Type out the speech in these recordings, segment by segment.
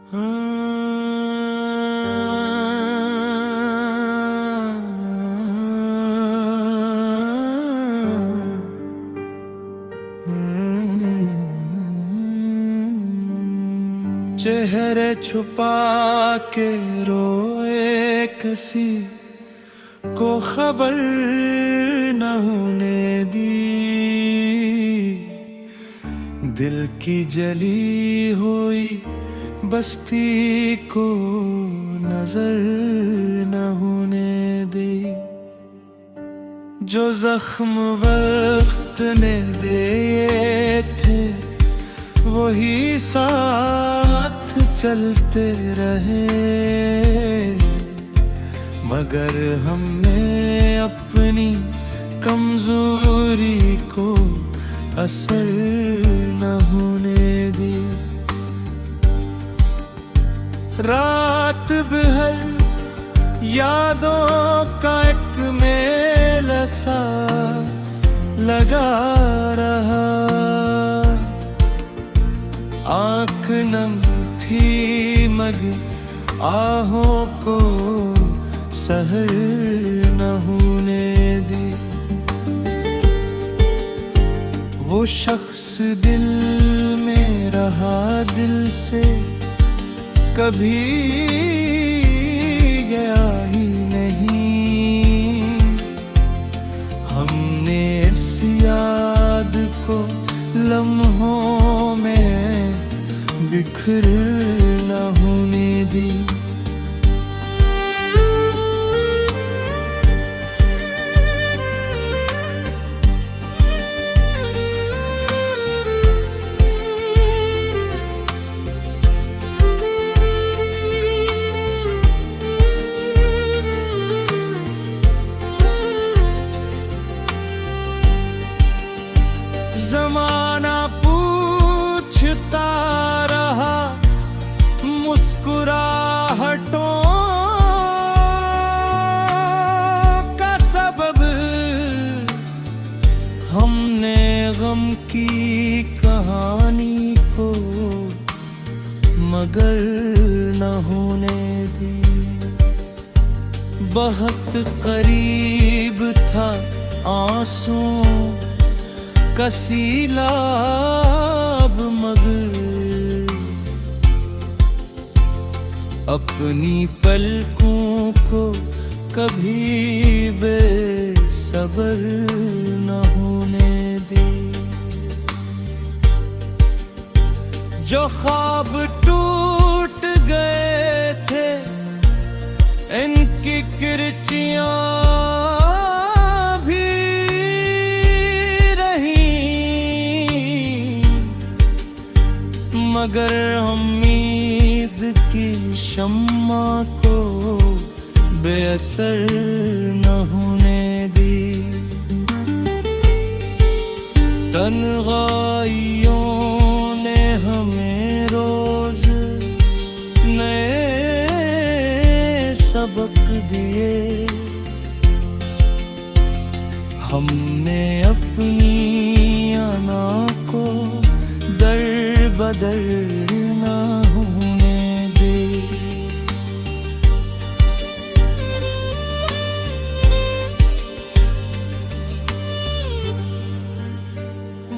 चेहरे छुपा के रोए किसी को खबर न होने दी, दिल की जली हुई बस्ती को नजर न होने दी। जो जख्म वक्त ने दिए थे वही साथ चलते रहे, मगर हमने अपनी कमजोरी को असर न होने दी। रात भर यादों का एक मेला सा लगा रहा, आँख नम थी मगर आहों को सहर न होने दी। वो शख्स दिल में रहा, दिल से कभी गया ही नहीं। हमने इस याद को लम्हों में बिखर न होने दी। ज़माना पूछता रहा मुस्कुराहटों का सबब, हमने गम की कहानी को मगर न होने दी। बहुत करीब था आंसुओं का सैलाब, मगर अपनी पलकों को कभी बेसब्र न होने दे। जो ख्वाब टूट गए थे इनकी किरचियां मगर उम्मीद की शम्मा को बेअसर न होने दी। तन्हाइयों ने हमें रोज नए सबक दिए, हमने अपनी अना को दर बदर न होने दे।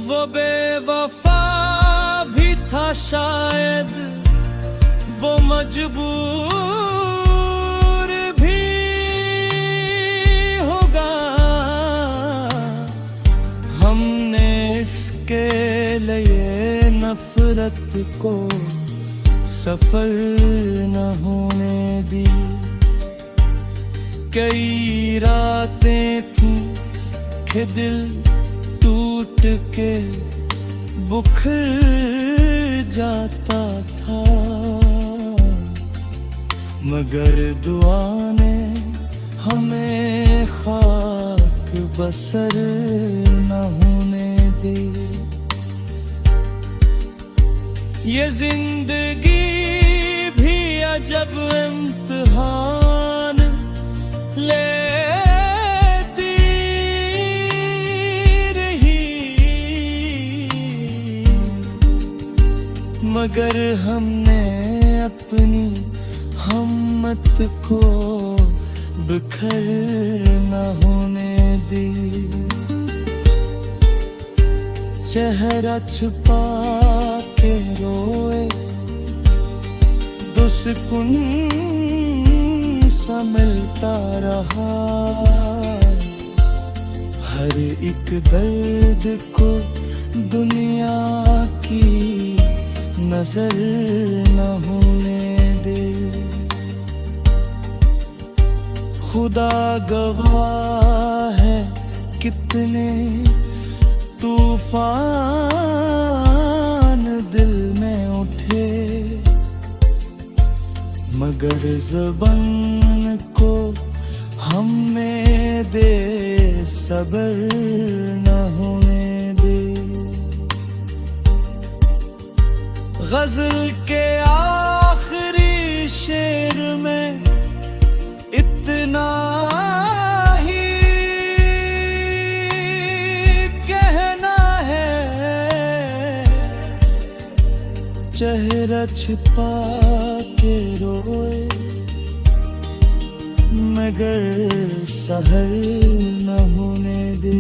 वो बेवफा भी था शायद, वो मजबूर भी होगा, हमने इसके लिए नफरत को सफर न होने दी। कई रातें थी कि दिल टूट के बुखर जाता था, मगर दुआ ने हमें खाक बसर न होने दी। ये जिंदगी भी अजब इम्तिहान लेती रही, मगर हमने अपनी हिम्मत को बिखर न होने दी। चेहरा छुपा के रोए दुस्कुन सा मिलता रहा। हर एक दर्द को दुनिया की नजर न होने दे। खुदा गवाह है कितने तूफान दिल में उठे, मगर ज़ुबान को हमें दे सब्र न होने दे। गज़ल के आखिरी शेर में इतना ही कहना है, चेहरा छिपा के रोए मगर सहर न होने दे।